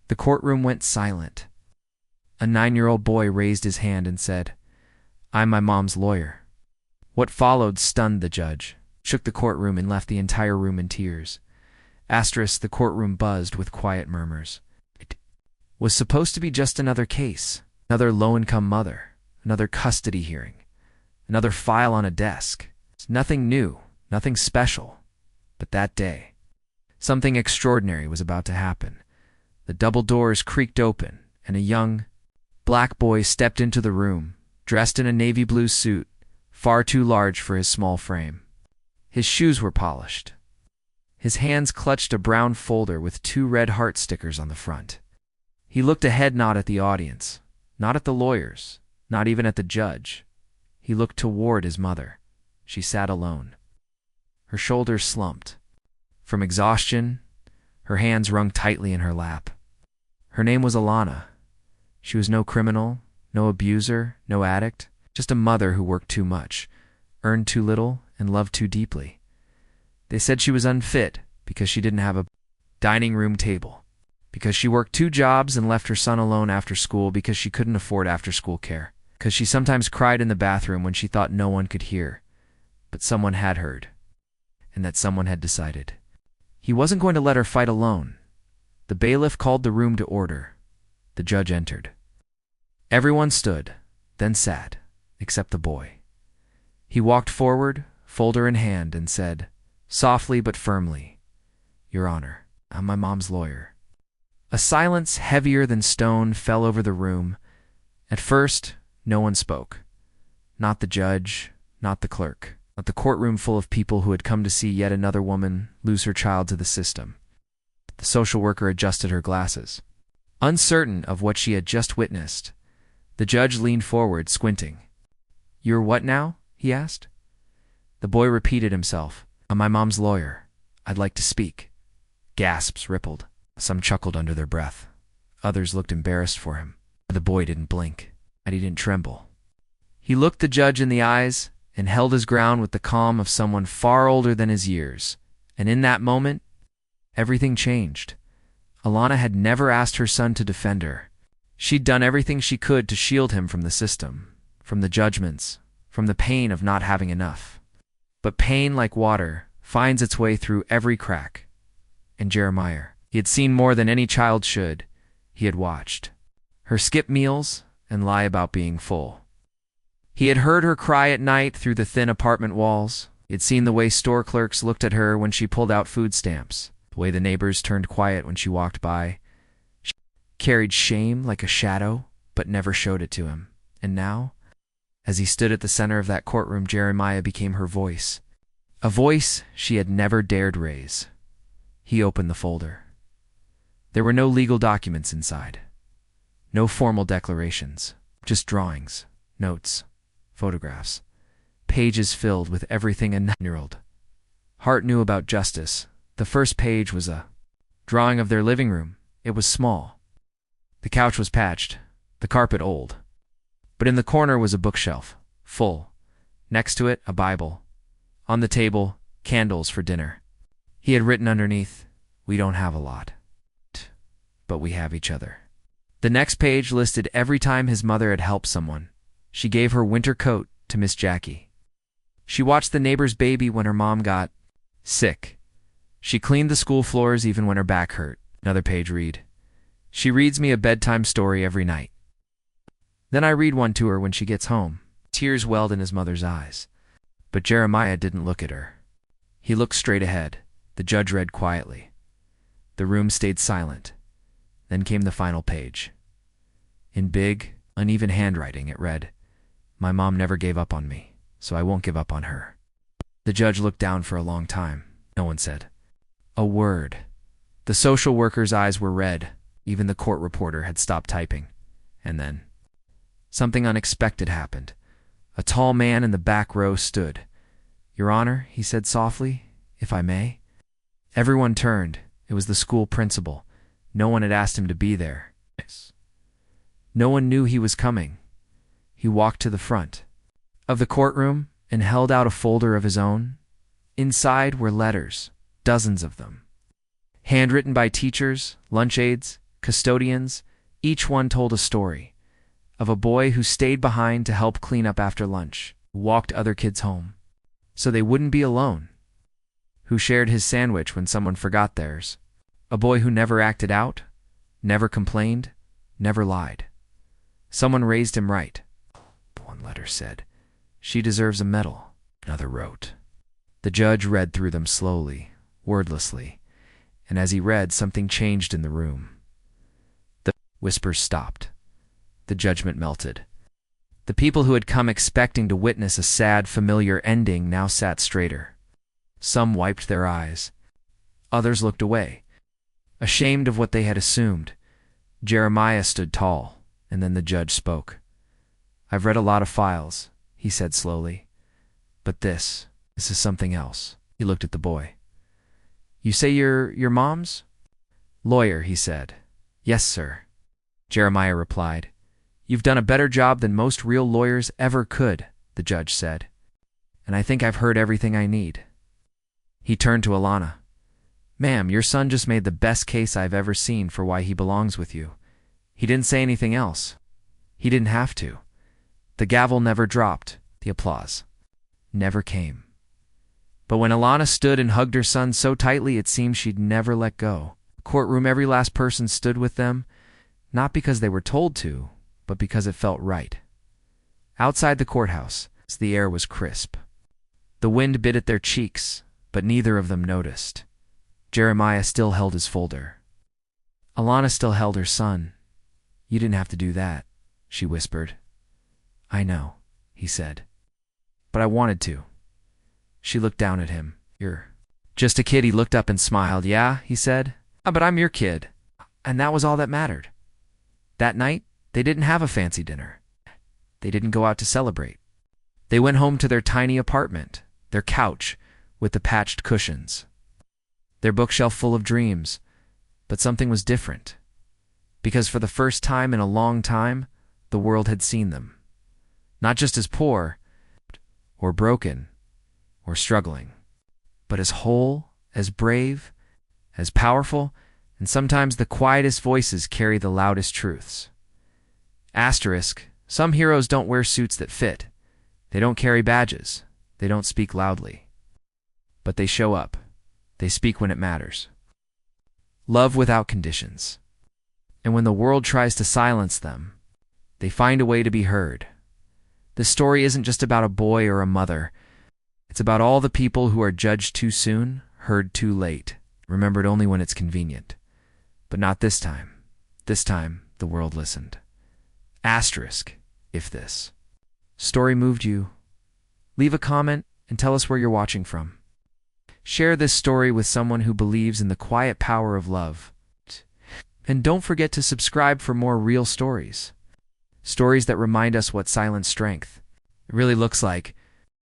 The courtroom went silent. A 9-year-old boy raised his hand and said, "I'm my mom's lawyer." What followed stunned the judge, shook the courtroom, and left the entire room in tears. The courtroom buzzed with quiet murmurs. It was supposed to be just another case, another low-income mother, another custody hearing, another file on a desk. Nothing new, nothing special. But that day, something extraordinary was about to happen. The double doors creaked open, and a young, black boy stepped into the room, dressed in a navy blue suit, far too large for his small frame. His shoes were polished. His hands clutched a brown folder with 2 red heart stickers on the front. He looked ahead, not at the audience, not at the lawyers, not even at the judge. He looked toward his mother. She sat alone. Her shoulders slumped. From exhaustion, her hands wrung tightly in her lap. Her name was Alana. She was no criminal, no abuser, no addict, just a mother who worked too much, earned too little, and loved too deeply. They said she was unfit because she didn't have a dining room table, because she worked 2 jobs and left her son alone after school because she couldn't afford after-school care, because she sometimes cried in the bathroom when she thought no one could hear. But someone had heard, and that someone had decided. He wasn't going to let her fight alone. The bailiff called the room to order. The judge entered. Everyone stood, then sat, except the boy. He walked forward, folder in hand, and said, softly but firmly, "Your Honor, I'm my mom's lawyer." A silence heavier than stone fell over the room. At first, no one spoke. Not the judge, not the clerk, not the courtroom full of people who had come to see yet another woman lose her child to the system. The social worker adjusted her glasses. Uncertain of what she had just witnessed, the judge leaned forward, squinting. "You're what now?" he asked. The boy repeated himself. "I'm my mom's lawyer. I'd like to speak." Gasps rippled. Some chuckled under their breath. Others looked embarrassed for him. The boy didn't blink, and he didn't tremble. He looked the judge in the eyes and held his ground with the calm of someone far older than his years. And in that moment, everything changed. Alana had never asked her son to defend her. She'd done everything she could to shield him from the system, from the judgments, from the pain of not having enough. But pain, like water, finds its way through every crack. And Jeremiah, he had seen more than any child should. He had watched her skip meals and lie about being full. He had heard her cry at night through the thin apartment walls. He had seen the way store clerks looked at her when she pulled out food stamps, the way the neighbors turned quiet when she walked by. She carried shame like a shadow, but never showed it to him. And now, as he stood at the center of that courtroom, Jeremiah became her voice, a voice she had never dared raise. He opened the folder. There were no legal documents inside, no formal declarations, just drawings, notes, photographs, pages filled with everything a 9-year-old heart knew about justice. The first page was a drawing of their living room. It was small. The couch was patched, the carpet old. But in the corner was a bookshelf, full. Next to it, a Bible. On the table, candles for dinner. He had written underneath, "We don't have a lot, but we have each other." The next page listed every time his mother had helped someone. She gave her winter coat to Miss Jackie. She watched the neighbor's baby when her mom got sick. She cleaned the school floors even when her back hurt. Another page read, "She reads me a bedtime story every night. Then I read one to her when she gets home." Tears welled in his mother's eyes. But Jeremiah didn't look at her. He looked straight ahead. The judge read quietly. The room stayed silent. Then came the final page. In big, uneven handwriting, it read, "My mom never gave up on me, so I won't give up on her." The judge looked down for a long time. No one said a word. The social worker's eyes were red. Even the court reporter had stopped typing. And then something unexpected happened. A tall man in the back row stood. "Your Honor," he said softly, "if I may." Everyone turned. It was the school principal. No one had asked him to be there. No one knew he was coming. He walked to the front of the courtroom and held out a folder of his own. Inside were letters, dozens of them, handwritten by teachers, lunch aides, custodians, each one told a story of a boy who stayed behind to help clean up after lunch, who walked other kids home so they wouldn't be alone, who shared his sandwich when someone forgot theirs, a boy who never acted out, never complained, never lied. Someone raised him right. One letter said, "She deserves a medal." Another wrote. The judge read through them slowly, wordlessly, and as he read, something changed in the room. The whispers stopped. The judgment melted. The people who had come expecting to witness a sad, familiar ending now sat straighter. Some wiped their eyes. Others looked away, ashamed of what they had assumed. Jeremiah stood tall, and then the judge spoke. "I've read a lot of files," he said slowly, "but this is something else." He looked at the boy. "You say you're your mom's?" "Lawyer," he said. "Yes, sir," Jeremiah replied. "You've done a better job than most real lawyers ever could," the judge said. "And I think I've heard everything I need." He turned to Alana. "Ma'am, your son just made the best case I've ever seen for why he belongs with you. He didn't say anything else. He didn't have to." The gavel never dropped. The applause never came. But when Alana stood and hugged her son so tightly it seemed she'd never let go. The courtroom, every last person stood with them, not because they were told to, but because it felt right. Outside the courthouse, the air was crisp. The wind bit at their cheeks, but neither of them noticed. Jeremiah still held his folder. Alana still held her son. "You didn't have to do that," she whispered. "I know," he said. "But I wanted to." She looked down at him. "You're just a kid." He looked up and smiled. "Yeah," he said. But I'm your kid." And that was all that mattered. That night, they didn't have a fancy dinner. They didn't go out to celebrate. They went home to their tiny apartment, their couch with the patched cushions, their bookshelf full of dreams. But something was different, because for the first time in a long time, the world had seen them. Not just as poor, or broken, or struggling, but as whole, as brave, as powerful, and sometimes the quietest voices carry the loudest truths. Asterisk, some heroes don't wear suits that fit. They don't carry badges. They don't speak loudly. But they show up. They speak when it matters. Love without conditions. And when the world tries to silence them, they find a way to be heard. This story isn't just about a boy or a mother. It's about all the people who are judged too soon, heard too late, remembered only when it's convenient. But not this time. This time, the world listened. Asterisk, if this story moved you, leave a comment and tell us where you're watching from. Share this story with someone who believes in the quiet power of love. And don't forget to subscribe for more real stories. Stories that remind us what silent strength really looks like.